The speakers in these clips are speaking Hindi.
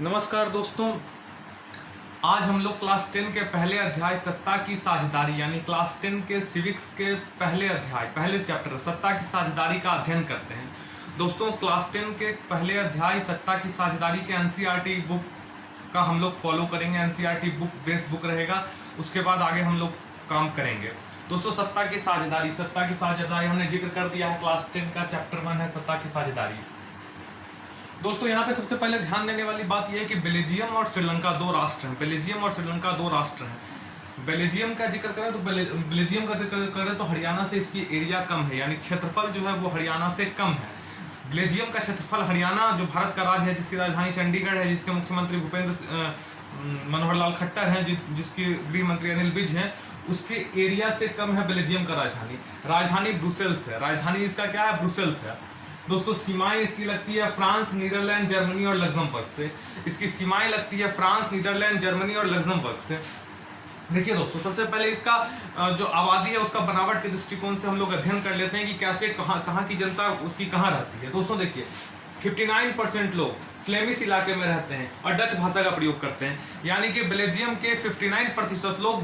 नमस्कार दोस्तों। आज हम लोग क्लास 10 के पहले अध्याय सत्ता की साझेदारी यानी क्लास 10 के सिविक्स के पहले अध्याय पहले चैप्टर सत्ता की साझेदारी का अध्ययन करते हैं। दोस्तों क्लास 10 के पहले अध्याय सत्ता की साझेदारी के एनसीईआरटी बुक का हम लोग फॉलो करेंगे। एनसीईआरटी बुक बेस बुक रहेगा, उसके बाद आगे हम लोग काम करेंगे। दोस्तों सत्ता की साझेदारी हमने जिक्र कर दिया है। क्लास 10 का चैप्टर 1 है सत्ता की साझेदारी। दोस्तों यहाँ पे सबसे पहले ध्यान देने वाली बात यह है कि बेल्जियम और श्रीलंका दो राष्ट्र हैं। बेल्जियम का जिक्र करें तो बेल्जियम का जिक्र करें तो हरियाणा से इसकी एरिया कम है, यानी क्षेत्रफल जो है वो हरियाणा से कम है। बेल्जियम का क्षेत्रफल हरियाणा जो भारत का राज्य है, जिसकी राजधानी चंडीगढ़ है, जिसके मुख्यमंत्री भूपेंद्र मनोहर लाल खट्टर हैं, जिसके गृह मंत्री अनिल विज हैं, उसके एरिया से कम है बेल्जियम का राजधानी ब्रुसेल्स है। राजधानी इसका क्या है? ब्रुसेल्स है। दोस्तों सीमाएं इसकी लगती है फ्रांस, नीदरलैंड, जर्मनी और लग्जमबर्ग से। इसकी सीमाएं लगती है फ्रांस, नीदरलैंड, जर्मनी और लग्जमबर्ग से। देखिए दोस्तों, सबसे पहले इसका जो आबादी है उसका बनावट के दृष्टिकोण से हम लोग अध्ययन कर लेते हैं कि कैसे कहाँ की जनता उसकी कहाँ रहती है। दोस्तों देखिए 59% लोग फ्लेमिश इलाके में रहते हैं और डच भाषा का प्रयोग करते हैं, यानी कि बेल्जियम के 59% लोग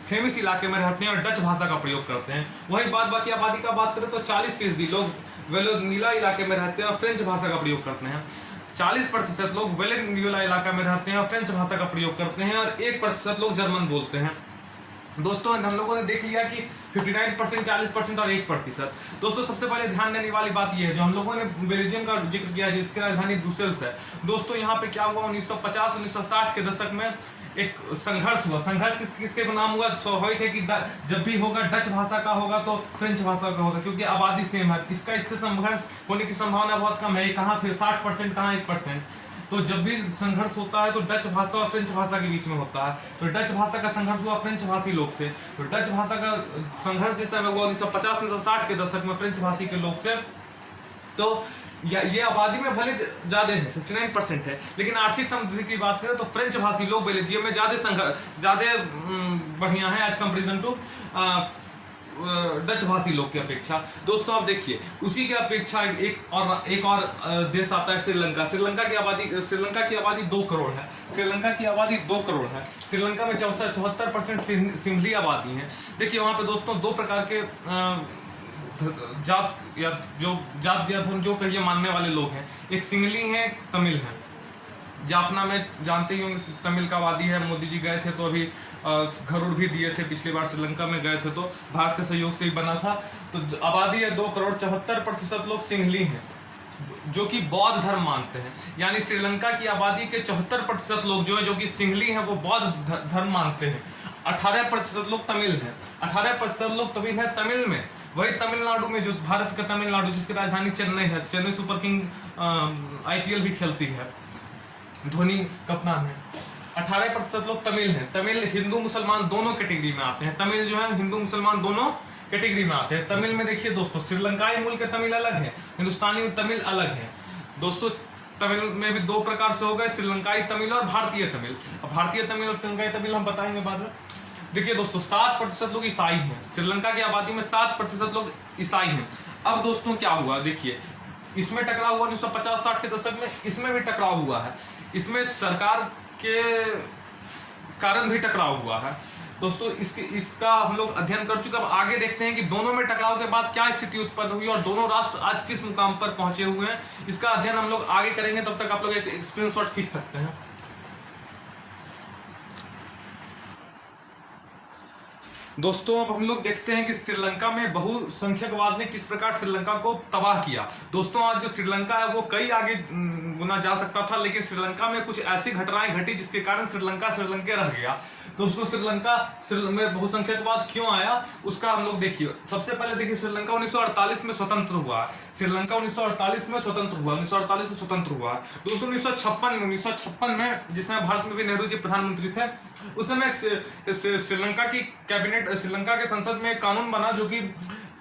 फ्लेमिश इलाके में रहते हैं और डच भाषा का प्रयोग करते हैं। वही बाकी आबादी का बात करें तो 40% लोग वेलोनीला इलाके में रहते हैं और फ्रेंच भाषा का प्रयोग करते हैं। 40% लोग वेलोनीला इलाका में रहते हैं और फ्रेंच भाषा का प्रयोग करते हैं और 1% लोग जर्मन बोलते हैं। दोस्तों हम लोगों ने देख लिया कि 59%, 40% और 1%। दोस्तों सबसे पहले ध्यान देने वाली बात यह है, जो हम लोगों ने बेल्जियम का जिक्र किया जिसकी राजधानी ब्रुसेल्स है। दोस्तों यहाँ पे क्या हुआ, 1950-1960 के दशक में एक संघर्ष हुआ। संघर्ष किसके नाम हुआ? स्वाभाविक है कि जब भी होगा डच भाषा का होगा तो फ्रेंच भाषा का होगा, क्योंकि आबादी सेम है। इससे संघर्ष होने की संभावना बहुत कम है। कहाँ फिर 60%, कहाँ 1%। तो जब भी संघर्ष होता है तो डच भाषा और फ्रेंच भाषा के बीच में होता है। तो डच भाषा का संघर्ष हुआ फ्रेंच भाषी लोग से। तो डच भाषा का संघर्ष जिस समय हुआ 1950-1960 के दशक में फ्रेंच भाषी के लोग से। तो ये आबादी में भले ज्यादा है, 59% है, लेकिन आर्थिक समृद्धि की बात करें तो फ्रेंच भाषी लोग बेल्जियम में ज्यादा बढ़िया है एज कंपेरिजन टू डच भाषी लोग की अपेक्षा। दोस्तों आप देखिए उसी की अपेक्षा एक और देश आता है श्रीलंका। श्रीलंका की आबादी 2 करोड़ है। श्रीलंका में 74% सिंहली आबादी है। देखिए वहां पे दोस्तों दो प्रकार के जात या धर्म जो कहिए मानने वाले लोग हैं। एक सिंहली हैं, तमिल हैं। जाफना में जानते ही होंगे तमिल का आबादी है। मोदी जी गए थे तो अभी घरूर भी दिए थे, पिछली बार श्रीलंका में गए थे तो भारत के सहयोग से ही बना था। तो आबादी है 2 करोड़। 74% लोग सिंहली हैं जो कि बौद्ध धर्म मानते हैं। यानी श्रीलंका की आबादी के 74% लोग जो कि सिंहली हैं वो बौद्ध धर्म मानते हैं। 18% लोग तमिल हैं। 18% लोग तमिल हैं। तमिल में वही तमिलनाडु में जो भारत का तमिलनाडु जिसकी राजधानी चेन्नई है, चेन्नई सुपर किंग IPL भी खेलती है, धोनी कप्तान है। 18% लोग तमिल हैं। तमिल हिंदू मुसलमान दोनों कैटेगरी में आते हैं। तमिल जो है हिंदू मुसलमान दोनों कैटेगरी में आते हैं। तमिल में देखिए दोस्तों श्रीलंकाई मूल के तमिल अलग है, हिंदुस्तानी तमिल अलग है। दोस्तों तमिल में भी 2 प्रकार से हो गए, श्रीलंकाई तमिल और भारतीय तमिल। भारतीय तमिल और श्रीलंकाई तमिल हम बताएंगे बाद में। देखिए दोस्तों 7% लोग ईसाई हैं। श्रीलंका की आबादी में 7% लोग ईसाई हैं। अब दोस्तों क्या हुआ, देखिए इसमें टकराव हुआ 1950-60 के दशक में। इसमें भी टकराव हुआ है। इसमें सरकार के कारण भी टकराव हुआ है। दोस्तों इसका हम लोग अध्ययन कर चुके। अब आगे देखते हैं कि दोनों में टकराव के बाद क्या स्थिति उत्पन्न हुई और दोनों राष्ट्र आज किस मुकाम पर पहुंचे हुए हैं, इसका अध्ययन हम लोग आगे करेंगे। तब तक आप लोग एक स्क्रीनशॉट खींच सकते हैं। दोस्तों अब हम लोग देखते हैं कि श्रीलंका में बहुसंख्यकवाद ने किस प्रकार श्रीलंका को तबाह किया। दोस्तों आज जो श्रीलंका है वो कई आगे गुना जा सकता था, लेकिन श्रीलंका में कुछ ऐसी घटनाएं घटी जिसके कारण श्रीलंका रह गया। दोस्तों श्रीलंका में बहुसंख्यकवाद क्यों आया उसका हम लोग देखिए। सबसे पहले देखिए श्रीलंका 1948 में स्वतंत्र हुआ। 1948 में स्वतंत्र हुआ। दोस्तों 1956 में जिस समय भारत में भी नेहरू जी प्रधानमंत्री थे, उस समय श्रीलंका की कैबिनेट, श्रीलंका के संसद में एक कानून बना जो कि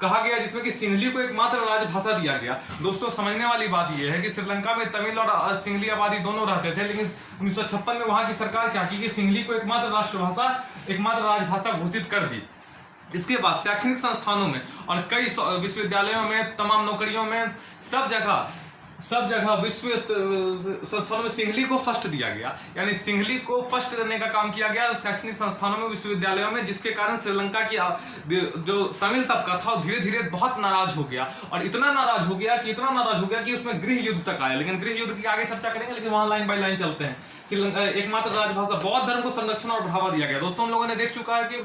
कहा गया जिसमें कि सिंहली को एकमात्र राजभाषा दिया गया। दोस्तों समझने वाली बात यह है कि श्रीलंका में तमिल और सिंहली आबादी दोनों रहते थे, लेकिन 1956 में वहां की सरकार क्या की कि सिंहली को एकमात्र राजभाषा घोषित कर दी। इसके बाद शैक्षणिक संस्थानों में और कई विश्वविद्यालयों में, तमाम नौकरियों में, सब जगह सब जगह विश्व संस्थानों में सिंघली को फर्स्ट दिया गया, यानी सिंघली को फर्स्ट देने का काम किया गया शैक्षणिक संस्थानों में, विश्वविद्यालयों में, जिसके कारण श्रीलंका की जो तमिल तबका था वो धीरे धीरे बहुत नाराज हो गया, और इतना नाराज हो गया कि उसमें गृह युद्ध तक आया। लेकिन गृह युद्ध की आगे चर्चा करेंगे, लेकिन वहां लाइन बाय लाइन चलते हैं। श्रीलंका एकमात्र राजभाषा बौद्ध धर्म को संरक्षण और बढ़ावा दिया गया। दोस्तों हम लोगों ने देख चुका है कि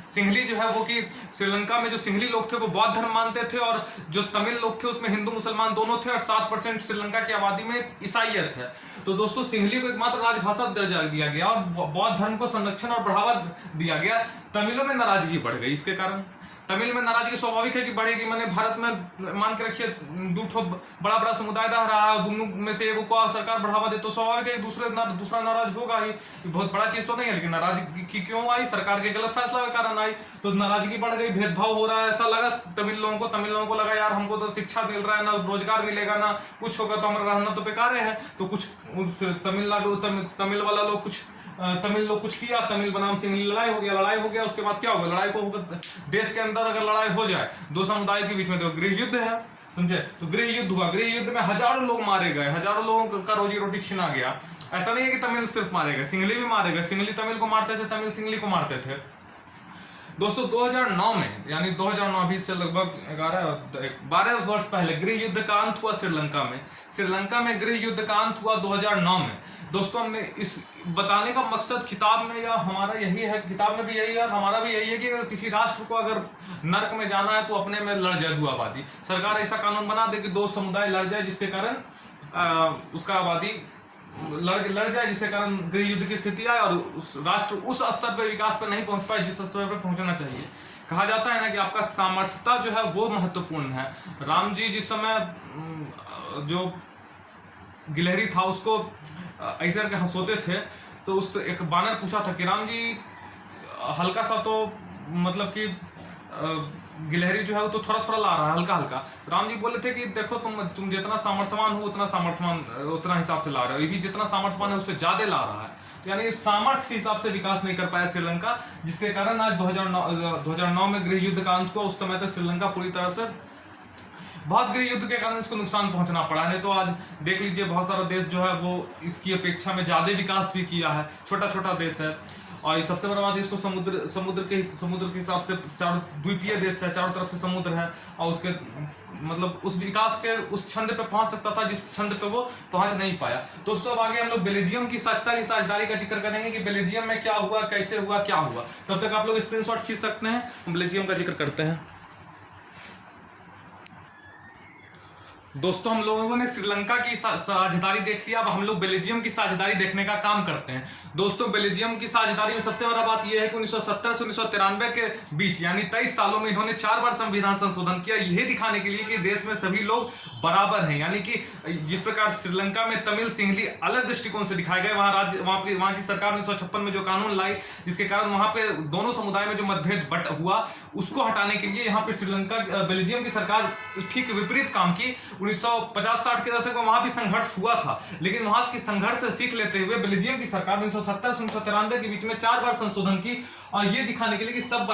सिंघली जो है वो कि श्रीलंका में जो सिंघली लोग थे वो बौद्ध धर्म मानते थे, और जो तमिल लोग थे उसमें हिंदू मुसलमान दोनों थे, और 7% श्रीलंका की आबादी में ईसाईयत है। तो दोस्तों सिंघली को एकमात्र राजभाषा दर्जा दिया गया और बौद्ध धर्म को संरक्षण और बढ़ावा दिया गया। तमिलों में नाराजगी बढ़ गई, इसके कारण तमिल में नाराजगी स्वाभाविक है कि बढ़ेगी। मैंने भारत में मान के रखिए दो ठो बड़ा बड़ा समुदाय रह रहा है, दोनों में से एगो को सरकार बढ़ावा दे तो स्वाभाविक है कि दूसरा नाराज होगा ही। बहुत बड़ा चीज तो नहीं है, लेकिन नाराजगी क्यों आई? सरकार के गलत फैसला के कारण आई, तो नाराजगी बढ़ गई, भेदभाव हो रहा है। ऐसा लगा तमिल लोगों को लगा यार हमको तो शिक्षा मिल रहा है, ना रोजगार मिलेगा, ना कुछ होगा, तो हमारा रहना तो बेकार है। तो कुछ तमिल वाला लोग कुछ तमिल लोग कुछ किया, तमिल बनाम सिंघली लड़ाई हो गया। उसके बाद क्या होगा? लड़ाई को देश के अंदर अगर लड़ाई हो जाए दो समुदाय के बीच में तो गृह युद्ध है, समझे? तो गृह युद्ध हुआ, गृह युद्ध में हजारों लोग मारे गए, हजारों लोगों का रोजी रोटी छीना गया। ऐसा नहीं है कि तमिल सिर्फ मारे गए, सिंघली भी मारे गए। सिंघली तमिल को मारते थे, तमिल सिंघली को मारते थे। दोस्तों 2009 में, यानी 2009 अभी से लगभग 12 वर्ष पहले गृह युद्ध का अंत हुआ श्रीलंका में गृह युद्ध का अंत हुआ 2009 में। दोस्तों हमने इस बताने का मकसद किताब में या हमारा यही है, किताब में भी यही है और हमारा भी यही है कि किसी राष्ट्र को अगर नर्क में जाना है तो अपने में लड़ जाए दो आबादी। सरकार ऐसा कानून बना दे कि दो समुदाय लड़ जाए, जिसके कारण उसका आबादी लड़ जाए, जिसके कारण गृह युद्ध की स्थिति आए और उस राष्ट्र उस स्तर पर विकास पर नहीं पहुंच पाए जिस स्तर पर पहुंचना चाहिए। कहा जाता है ना कि आपका सामर्थ्यता जो है वो महत्वपूर्ण है। राम जी जिस समय जो गिलहरी था उसको ऐसे करके हंसोते थे, तो उस एक बानर पूछा था कि राम जी हल्का सा तो मतलब कि गिलहरी जो है वो तो थोड़ा थोड़ा ला रहा है, हल्का हल्का। राम जी बोले थे कि देखो तुम जितना सामर्थ्यवान हो उतना हिसाब से ला रहे हो, ये भी जितना सामर्थ्यवान है उससे ज्यादा ला रहा है। तो यानी सामर्थ्य के हिसाब से विकास नहीं कर पाया श्रीलंका, जिसके कारण आज 2009 में गृह युद्ध का अंत हुआ। उस समय तक श्रीलंका पूरी तरह से बहुत गृह युद्ध के कारण इसको नुकसान पहुंचना पड़ा। नहीं तो आज देख लीजिए बहुत सारा देश जो है वो इसकी अपेक्षा में ज्यादा विकास भी किया है। छोटा छोटा देश है और ये सबसे बड़ा बात इसको समुद्र के हिसाब से चारों द्वीपीय देश है, चारों तरफ से समुद्र है, और उसके मतलब उस विकास के उस छंद पे पहुंच सकता था जिस छंद पे वो पहुंच नहीं पाया। दोस्तों अब आगे हम लोग बेल्जियम की सत्ता की साझेदारी का जिक्र करेंगे कि बेल्जियम में क्या हुआ, कैसे हुआ, क्या हुआ। तब तक आप लोग स्क्रीनशॉट खींच सकते हैं, हम बेल्जियम का जिक्र करते हैं। दोस्तों हम लोगों ने श्रीलंका की साझेदारी देख लिया, अब हम लोग बेल्जियम की साझेदारी देखने का काम करते हैं। दोस्तों बेल्जियम की साझेदारी में सबसे बड़ा बात यह है कि 1970 से 1993 के बीच यानी 23 सालों में इन्होंने 4 बार संविधान संशोधन किया, यह दिखाने के लिए कि देश में सभी लोग बराबर हैं। यानी कि जिस प्रकार श्रीलंका में तमिल सिंघली अलग दृष्टिकोण से दिखाए गए, वहां की सरकार 1956 में जो कानून लाई जिसके कारण वहां पे दोनों समुदाय में जो मतभेद बट हुआ उसको हटाने के लिए यहाँ पे बेल्जियम की सरकार ठीक विपरीत काम की। 1950-60 के दशक में वहां भी संघर्ष हुआ था, लेकिन वहां की संघर्ष से सीख लेते हुए बेल्जियम की सरकार 1970 से 1993 के बीच में 4 बार संशोधन की, और ये दिखाने के लिए कि सब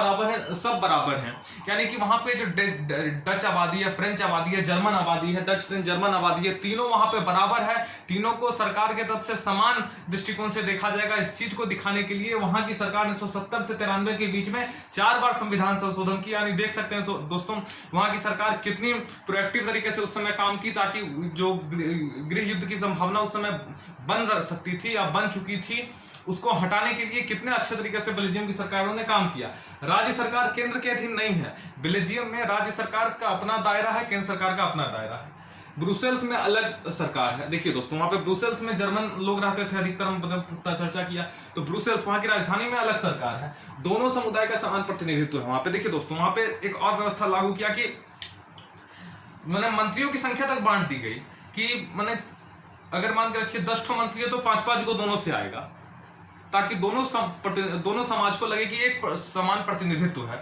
बराबर हैं। यानी कि वहां पे जो डच आबादी है, फ्रेंच आबादी है, जर्मन आबादी है, डच फ्रेंच जर्मन आबादी है, तीनों वहां पे बराबर है, तीनों को सरकार के तरफ से समान दृष्टिकोण से देखा जाएगा। इस चीज को दिखाने के लिए वहां की सरकार 1970 से 93 के बीच में 4 बार संविधान संशोधन किया। यानी देख सकते हैं दोस्तों वहां की सरकार कितनी प्रोएक्टिव तरीके से उस समय काम की, ताकि जो गृह युद्ध की संभावना उस समय बन सकती थी या बन चुकी थी उसको हटाने के लिए कितने अच्छे तरीके से बेल्जियम की सरकारों ने काम किया। राज्य सरकार केंद्र के अधीन नहीं है, बेल्जियम में राज्य सरकार का अपना दायरा है, केंद्र सरकार का अपना दायरा है। ब्रुसेल्स में अलग सरकार है। देखिए दोस्तों वहां पे ब्रुसेल्स में जर्मन लोग रहते थे, अधिकतर हम चर्चा किया, तो ब्रुसेल्स वहां की राजधानी में अलग सरकार है, दोनों समुदाय का समान प्रतिनिधित्व है वहां पे। देखिए दोस्तों वहां पे एक और व्यवस्था लागू किया कि मैंने मंत्रियों की संख्या तक बांट दी गई कि मैंने अगर मान के रखिए 10 मंत्री है तो 5-5 को दोनों से आएगा, ताकि दोनों समाज को लगे कि एक समान प्रतिनिधित्व है।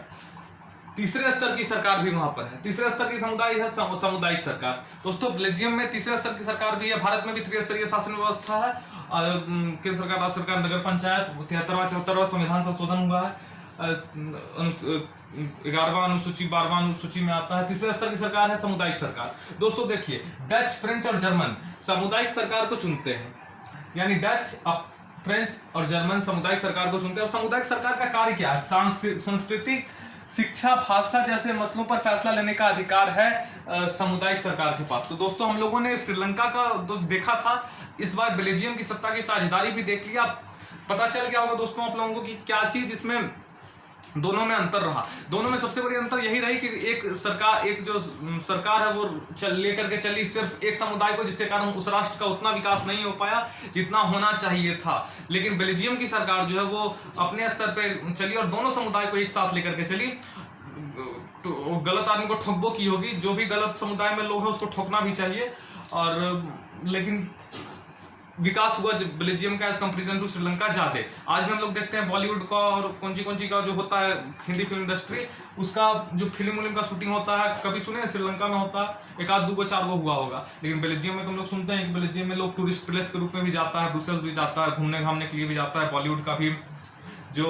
तीसरे स्तर की सरकार भी वहां पर है, तीसरे स्तर की समुदाय है सामुदायिक सरकार। दोस्तों बेल्जियम में तीसरे स्तर की सरकार भी है, भारत में भी त्रिस्तरीय शासन व्यवस्था है, केंद्र सरकार, राज्य सरकार, नगर पंचायत, 73वां संविधान संशोधन हुआ है। 11वां अनुसूची 12वां अनुसूची में आता है। तीसरे स्तर की सरकार है सामुदायिक सरकार। दोस्तों देखिए, डच, फ्रेंच और जर्मन सामुदायिक सरकार को चुनते हैं, यानी डच, फ्रेंच और जर्मन सामुदायिक सरकार को चुनते हैं। और सामुदायिक सरकार का कार्य क्या है? सांस्कृतिक, शिक्षा, भाषा जैसे मसलों पर फैसला लेने का अधिकार है सामुदायिक सरकार के पास। तो दोस्तों हम लोगों ने श्रीलंका का तो देखा था, इस बार बेल्जियम की सत्ता की साझेदारी भी देख लिया। पता चल गया होगा दोस्तों आप लोगों को कि क्या चीज इसमें दोनों में अंतर रहा। दोनों में सबसे बड़ी अंतर यही रही कि एक जो सरकार है वो लेकर के चली सिर्फ एक समुदाय को, जिसके कारण उस राष्ट्र का उतना विकास नहीं हो पाया जितना होना चाहिए था। लेकिन बेल्जियम की सरकार जो है वो अपने स्तर पे चली और दोनों समुदाय को एक साथ लेकर के चली। तो गलत आदमी को ठोकबो की होगी, जो भी गलत समुदाय में लोग हैं उसको ठोकना भी चाहिए। और लेकिन विकास हुआ बेल्जियम का एज कंपेरिजन टू श्रीलंका ज्यादा। आज भी हम लोग देखते हैं बॉलीवुड का और कौन का जो होता है हिंदी फिल्म इंडस्ट्री, उसका जो फिल्म का शूटिंग होता है, कभी सुने श्रीलंका में होता है, एक आध 2 4 हुआ होगा। लेकिन बेल्जियम में तुम लोग सुनते हैं कि बेल्जियम में लोग टूरिस्ट प्लेस के रूप में भी जाता है, ब्रुसेल्स भी जाता है, घूमने घामने के लिए भी जाता है। बॉलीवुड का भी जो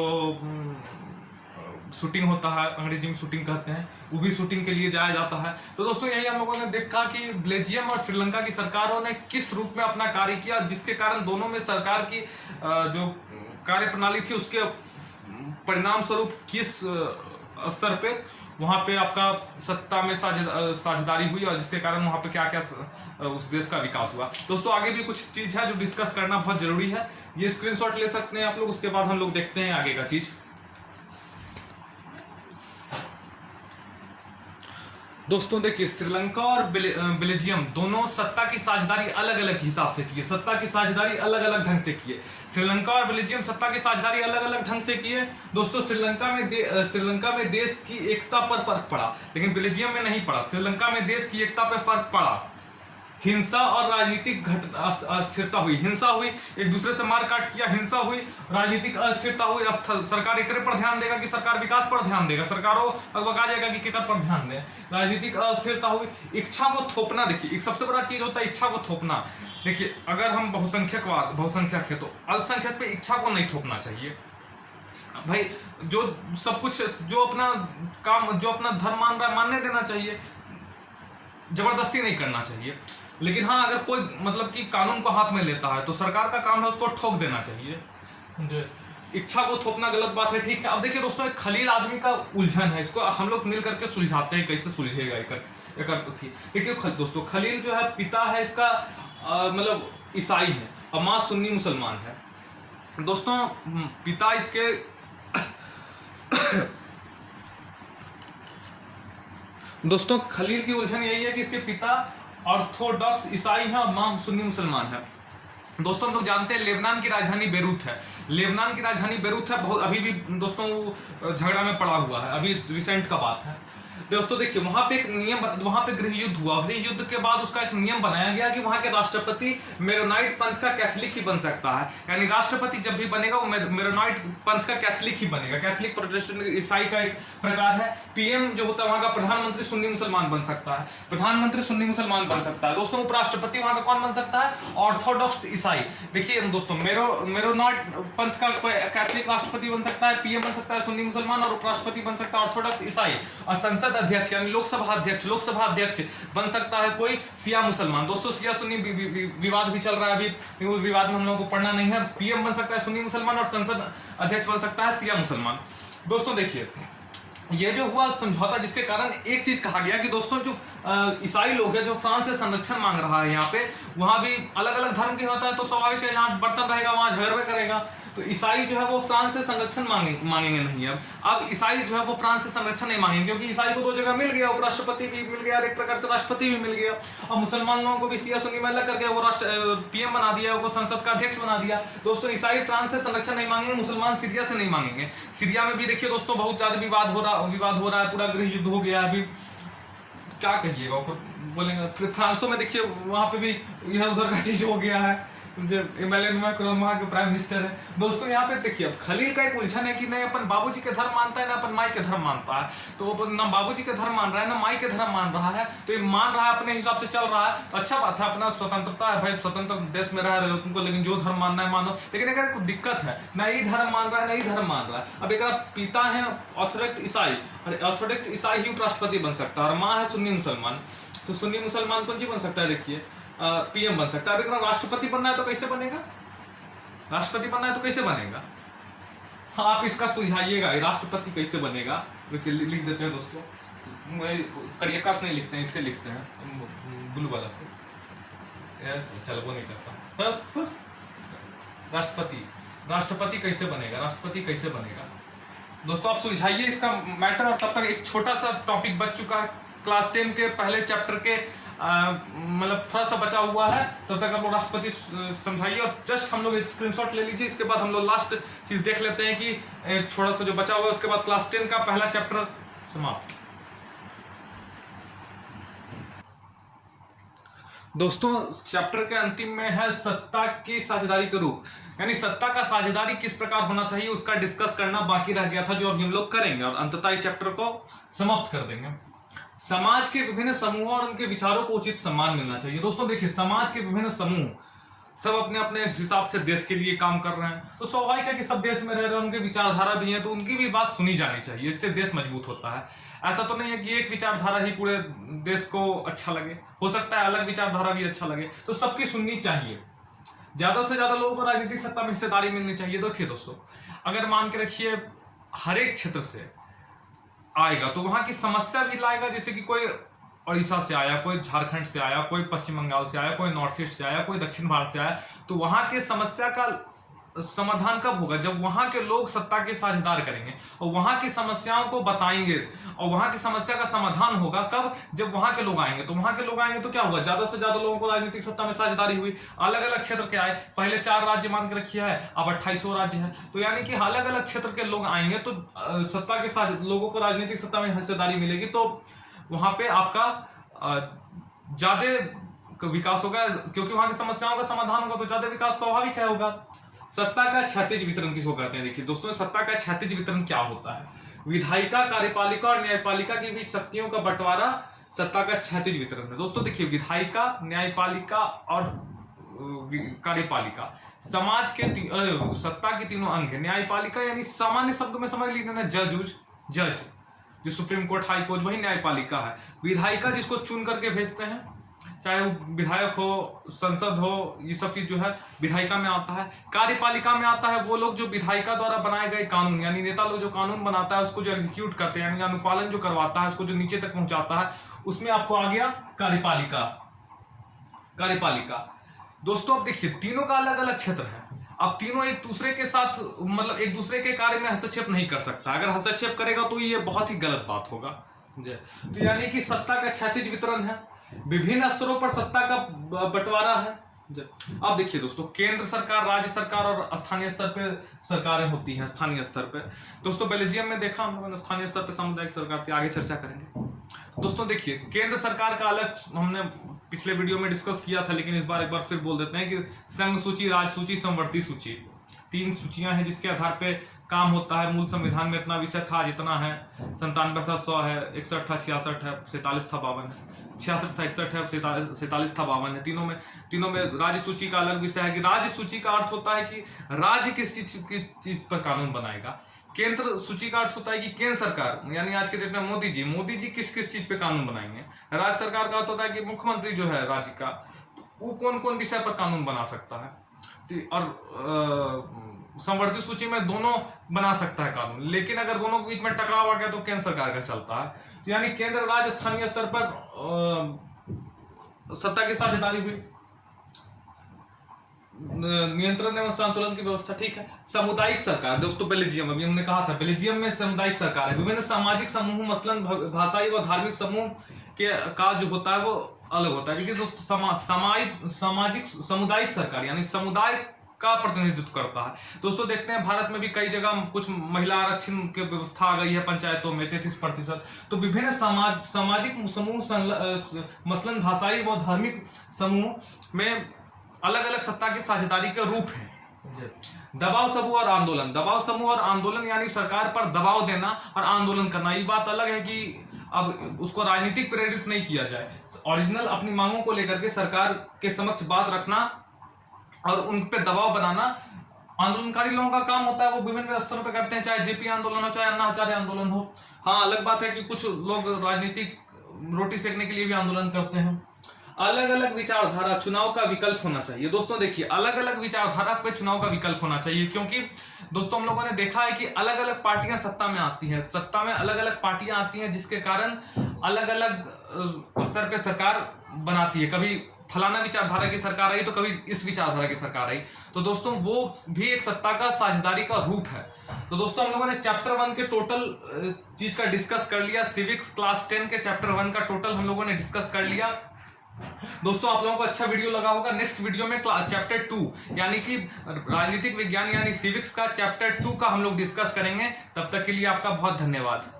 शूटिंग होता है, अंग्रेजी में शूटिंग कहते हैं, वो भी शूटिंग के लिए जाया जाता है। तो दोस्तों यही हम लोगों ने देखा कि बेल्जियम और श्रीलंका की सरकारों ने किस रूप में अपना कार्य किया, जिसके कारण दोनों में सरकार की जो कार्य प्रणाली थी उसके परिणाम स्वरूप किस स्तर पे वहाँ पे आपका सत्ता में साझेदारी हुई और जिसके कारण वहाँ पे क्या क्या उस देश का विकास हुआ। दोस्तों आगे भी कुछ चीज़ है जो डिस्कस करना बहुत जरूरी है, ये स्क्रीनशॉट ले सकते हैं आप लोग, उसके बाद हम लोग देखते हैं आगे का चीज़। दोस्तों देखिए, श्रीलंका और बेल्जियम दोनों सत्ता की साझेदारी अलग अलग हिसाब से की है, सत्ता की साझेदारी अलग अलग ढंग से की है। श्रीलंका और बेल्जियम सत्ता की साझेदारी अलग अलग ढंग से की है। दोस्तों श्रीलंका में देश की एकता पर फर्क पड़ा, लेकिन बेल्जियम में नहीं पड़ा। श्रीलंका में देश की एकता पर फर्क पड़ा, हिंसा और राजनीतिक अस्थिरता हुई, हिंसा हुई, एक दूसरे से मारकाट किया, हिंसा हुई, राजनीतिक अस्थिरता हुई। सरकार एक पर ध्यान देगा कि सरकार विकास पर ध्यान देगा, सरकारों अगबका जाएगा कि केकर पर ध्यान दे। राजनीतिक अस्थिरता हुई, इच्छा को थोपना। देखिए एक सबसे बड़ा चीज होता है इच्छा को थोपना। देखिए अगर हम बहुसंख्यक है तो अल्पसंख्यक पे इच्छा को नहीं थोपना चाहिए भाई। जो सब कुछ जो अपना काम, जो अपना धर्म मान रहा है मानने देना चाहिए, जबरदस्ती नहीं करना चाहिए। लेकिन हाँ, अगर कोई मतलब कि कानून को हाथ में लेता है तो सरकार का काम है उसको ठोक देना चाहिए। इच्छा को थोपना गलत बात है, ठीक है। अब देखिए दोस्तों, एक खलील आदमी का उलझन है, इसको हम लोग मिल करके सुलझाते हैं, कैसे सुलझेगा देखिए दोस्तों, खलील जो है पिता है इसका मतलब ईसाई है और माँ सुन्नी मुसलमान है। दोस्तों पिता इसके दोस्तों खलील की उलझन यही है कि इसके पिता ऑर्थोडॉक्स ईसाई हैं और मां सुन्नी मुसलमान है। दोस्तों हम लोग जानते हैं लेबनान की राजधानी बेरूत है, लेबनान की राजधानी बेरूत है। बहुत अभी भी दोस्तों झगड़ा में पड़ा हुआ है, अभी रिसेंट का बात है। दोस्तों देखिए वहां पे एक नियम, वहां पे गृह युद्ध हुआ, गृह युद्ध के बाद उसका एक नियम बनाया गया कि वहां के राष्ट्रपति मेरोनाइट पंथ का कैथोलिक ही बन सकता है। यानी राष्ट्रपति जब भी बनेगा वो मेरोनाइट पंथ का कैथोलिक ही बनेगा। कैथोलिक प्रोटेस्टेंट ईसाई का एक प्रकार है। पीएम जो होता है वहां का प्रधानमंत्री सुन्नी मुसलमान बन सकता है, प्रधानमंत्री सुन्नी मुसलमान बन सकता है। दोस्तों उपराष्ट्रपति वहां का कौन बन सकता है? ऑर्थोडॉक्स ईसाई। देखिए दोस्तों मेरोनाइट पंथ का कैथोलिक राष्ट्रपति बन सकता है, पीएम बन सकता है सुन्नी मुसलमान और उपराष्ट्रपति बन सकता है ऑर्थोडॉक्स ईसाई। और संसद अध्यक्ष यानी लोकसभा अध्यक्ष बन सकता है कोई शिया मुसलमान। दोस्तों शिया सुन्नी विवाद भी चल रहा है, अभी उस विवाद में हम लोगों को पढ़ना नहीं है। पीएम बन सकता है सुन्नी मुसलमान और संसद अध्यक्ष बन सकता है शिया मुसलमान। दोस्तों देखिए ये जो हुआ समझौता, जिसके कारण एक चीज कहा गया कि दोस्तों जो ईसाई लोग हैं जो फ्रांस से संरक्षण मांग रहा है यहाँ पे, वहां भी अलग अलग धर्म के होता है तो स्वाभाविक है जहाँ बर्तन रहेगा वहां झगड़े करेगा। तो ईसाई जो है वो फ्रांस से संरक्षण मांगेंगे नहीं। अब ईसाई जो है वो फ्रांस से संरक्षण नहीं मांगेंगे क्योंकि ईसाई को 2 जगह मिल गया, उपराष्ट्रपति भी मिल गया और एक प्रकार से राष्ट्रपति भी मिल गया। और मुसलमान लोगों को भी शिया सुन्नी में अलग करके वो पीएम बना दिया, वो संसद का अध्यक्ष बना दिया। दोस्तों ईसाई फ्रांस से संरक्षण नहीं मांगेंगे, मुसलमान सीरिया से नहीं मांगेंगे। सीरिया में भी देखिए दोस्तों बहुत ज्यादा विवाद हो रहा है, पूरा गृह युद्ध हो गया है। अभी क्या कहिएगा बोलेंगे। फ्रांसो में देखिए वहां पे भी इधर उधर का चीज हो गया है, इमैनुअल मैक्रोन वहाँ के प्राइम मिनिस्टर है। दोस्तों यहाँ पे देखिए, अब खलील का एक उलझन है कि नहीं अपन बाबूजी के धर्म मानता है ना अपन माई के धर्म मानता है। तो अपन ना बाबूजी के धर्म मान रहा है ना माई के धर्म मान रहा है, तो ये मान रहा है अपने हिसाब से चल रहा है, तो अच्छा बात है, अपना स्वतंत्रता है भाई, स्वतंत्र देश में रह रहे हो तुमको, लेकिन जो धर्म मानना है मानो। लेकिन अगर कुछ दिक्कत है, ना यही धर्म मान रहा है ना यही धर्म मान रहा है। अब एक पिता है ऑर्थोडॉक्स ईसाई, और ऑर्थोडॉक्स ईसाई ही उपराष्ट्रपति बन सकता है, और माँ है सुन्नी मुसलमान, तो सुन्नी मुसलमान कौन जी बन सकता है, देखिए पीएम बन सकता है। अब एक राष्ट्रपति बनना है तो कैसे बनेगा, राष्ट्रपति बनना है तो कैसे बनेगा? हाँ, आप इसका सुलझाइएगा, राष्ट्रपति कैसे बनेगा। लिख देते हैं दोस्तों, करियका से नहीं लिखते हैं, इससे लिखते हैं ब्लू वाला से, चलो वो नहीं करता। राष्ट्रपति कैसे बनेगा, राष्ट्रपति कैसे बनेगा दोस्तों, आप सुलझाइए इसका मैटर। और तब तक एक छोटा सा टॉपिक बच चुका है क्लास 10 के पहले चैप्टर के, मतलब थोड़ा सा बचा हुआ है, तब तक आप लोग राष्ट्रपति समझाइए। और जस्ट हम लोग एक स्क्रीनशॉट ले लीजिए, इसके बाद हम लोग लास्ट चीज देख लेते हैं कि थोड़ा सा जो बचा हुआ है, उसके बाद क्लास 10 का पहला चैप्टर समाप्त। दोस्तों चैप्टर के अंतिम में है सत्ता की साझेदारी का रूप, यानी सत्ता का साझेदारी किस प्रकार होना चाहिए उसका डिस्कस करना बाकी रह गया था, जो अभी हम लोग करेंगे और अंततः इस चैप्टर को समाप्त कर देंगे। समाज के विभिन्न समूहों और उनके विचारों को उचित सम्मान मिलना चाहिए। दोस्तों देखिए, समाज के विभिन्न समूह सब अपने अपने हिसाब से देश के लिए काम कर रहे हैं, तो स्वाभाविक है कि सब देश में रह रहे हैं, उनके विचारधारा भी है, तो उनकी भी बात सुनी जानी चाहिए, इससे देश मजबूत होता है। ऐसा तो नहीं है कि एक विचारधारा ही पूरे देश को अच्छा लगे, हो सकता है अलग विचारधारा भी अच्छा लगे, तो सबकी सुननी चाहिए। ज्यादा से ज्यादा लोगों को राजनीतिक सत्ता में हिस्सेदारी मिलनी चाहिए। देखिए दोस्तों, अगर मान के रखिए हर एक क्षेत्र से आएगा तो वहां की समस्या भी लाएगा, जैसे कि कोई उड़ीसा से आया, कोई झारखंड से आया, कोई पश्चिम बंगाल से आया, कोई नॉर्थ ईस्ट से आया, कोई दक्षिण भारत से आया, तो वहां के समस्या का समाधान कब होगा, जब वहां के लोग सत्ता के साझेदार करेंगे और वहां की समस्याओं को बताएंगे, और वहां की समस्या का समाधान होगा कब, जब वहां के लोग आएंगे। तो वहां के लोग आएंगे तो क्या हुआ, ज्यादा से ज्यादा लोगों को राजनीतिक सत्ता में साझेदारी हुई, अलग अलग क्षेत्र के आए, पहले 4 राज्य मान के रखिए है, अब 28 राज्य है, तो यानी कि अलग अलग क्षेत्र के लोग आएंगे तो सत्ता के साथ लोगों को राजनीतिक सत्ता में हिस्सेदारी मिलेगी, तो वहां पे आपका ज्यादा विकास होगा, क्योंकि वहां की समस्याओं का समाधान होगा, तो ज्यादा विकास स्वाभाविक है होगा। सत्ता का क्षैतिज वितरण किसको कहते हैं? देखिए दोस्तों, सत्ता का क्षैतिज वितरण क्या होता है? विधायिका, कार्यपालिका और न्यायपालिका के बीच शक्तियों का बंटवारा सत्ता का क्षैतिज वितरण है। दोस्तों देखिए, विधायिका, न्यायपालिका और कार्यपालिका समाज के सत्ता के तीनों अंग है। न्यायपालिका यानी सामान्य शब्दों में समझ लीजिए ना, जज जो सुप्रीम कोर्ट, हाई कोर्ट, वही न्यायपालिका है। विधायिका जिसको चुन करके भेजते हैं, चाहे वो विधायक हो, संसद हो, ये सब चीज जो है विधायिका में आता है। कार्यपालिका में आता है वो लोग जो विधायिका द्वारा बनाए गए कानून, यानी नेता लोग जो कानून बनाता है उसको जो एग्जीक्यूट करते हैं, यानी अनुपालन जो करवाता है, उसको जो नीचे तक पहुंचाता है, उसमें आपको आ गया कार्यपालिका। दोस्तों अब देखिए, तीनों का अलग अलग क्षेत्र है। अब तीनों एक दूसरे के साथ, मतलब एक दूसरे के कार्य में हस्तक्षेप नहीं कर सकता। अगर हस्तक्षेप करेगा तो ये बहुत ही गलत बात होगा। तो यानी कि सत्ता का क्षैतिज वितरण है, विभिन्न स्तरों पर सत्ता का बंटवारा है। अब देखिए दोस्तों, केंद्र सरकार, राज्य सरकार और स्थानीय स्तर पे सरकारें होती हैं। स्थानीय स्तर पे दोस्तों बेल्जियम में देखा हम लोगों ने, स्थानीय स्तर पे सामुदायिक सरकार थी, आगे चर्चा करेंगे। दोस्तों देखिए, केंद्र सरकार का अलग हमने पिछले वीडियो में डिस्कस किया था, लेकिन इस बार एक बार फिर बोल देते हैं कि संघ सूची, राज सूची, समवर्ती सूची, 3 सूचियां हैं जिसके आधार पे काम होता है। मूल संविधान में इतना विषय था जितना है, 97 था, 100 है, 61 था, 66 है, 47 था, 52 है, 66 था, 61 है, 47 था, 52 है। तीनों में राज्य सूची का अलग विषय है कि राज्य सूची का अर्थ होता है कि राज्य किस चीज पर कानून बनाएगा। केंद्र सूची का अर्थ होता है कि केंद्र सरकार, यानी आज के डेट में मोदी जी किस चीज पे कानून बनाएंगे। राज्य सरकार का अर्थ होता है कि मुख्यमंत्री जो है राज्य का, तो वो कौन कौन विषय पर कानून बना सकता है। और संवर्धित सूची में दोनों बना सकता है कानून, लेकिन अगर दोनों के बीच में टकराव आ गया तो केंद्र सरकार का चलता है। तो यानी केंद्र, राज्य, स्थानीय स्तर पर सत्ता की साझेदारी हुई, नियंत्रण एवं संतुलन की व्यवस्था। ठीक है। सामुदायिक सरकार, दोस्तों बेल्जियम, अभी हमने कहा था बेल्जियम में सामुदायिक सरकार है। विभिन्न सामाजिक समूह, मसलन भाषाई व धार्मिक समूह के का जो होता है वो अलग होता है, क्योंकि दोस्तों सामुदायिक सरकार यानी समुदाय का प्रतिनिधित्व करता है। दोस्तों देखते हैं भारत में भी कई जगह कुछ महिला आरक्षण की व्यवस्था आ गई है पंचायतों में 33%। तो विभिन्न सामाजिक समूह, मसलन भाषाई व धार्मिक समूह में अलग अलग सत्ता की साझेदारी के रूप हैं। दबाव समूह और आंदोलन, दबाव समूह और आंदोलन यानी सरकार पर दबाव देना और आंदोलन करना। ये बात अलग है कि अब उसको राजनीतिक प्रेरित नहीं किया जाए, ओरिजिनल अपनी मांगों को लेकर के सरकार के समक्ष बात रखना और उन पे दबाव बनाना आंदोलनकारी लोगों का काम होता है। वो विभिन्न स्तरों पे करते हैं, चाहे जेपी आंदोलन हो, चाहे अन्ना हजारे आंदोलन हो। हाँ, अलग बात है कि कुछ लोग राजनीतिक रोटी सेकने के लिए भी आंदोलन करते हैं। अलग अलग विचारधारा, चुनाव का विकल्प होना चाहिए। दोस्तों देखिए, अलग अलग विचारधारा पे चुनाव का विकल्प होना चाहिए, क्योंकि दोस्तों हम लोगों ने देखा है कि अलग अलग पार्टियां सत्ता में आती हैं, सत्ता में अलग अलग पार्टियां आती हैं, जिसके कारण अलग अलग स्तर पे सरकार बनाती है। कभी फलाना विचारधारा की सरकार आई तो कभी इस विचारधारा की सरकार आई। तो दोस्तों वो भी एक सत्ता का साझेदारी का रूप है। तो दोस्तों हम लोगों ने चैप्टर 1 के टोटल चीज का डिस्कस कर लिया। सिविक्स क्लास 10 के चैप्टर 1 का टोटल हम लोगों ने डिस्कस कर लिया। दोस्तों आप लोगों को अच्छा वीडियो लगा होगा। नेक्स्ट वीडियो में चैप्टर 2 यानी कि राजनीतिक विज्ञान यानी सिविक्स का चैप्टर 2 का हम लोग डिस्कस करेंगे। तब तक के लिए आपका बहुत धन्यवाद।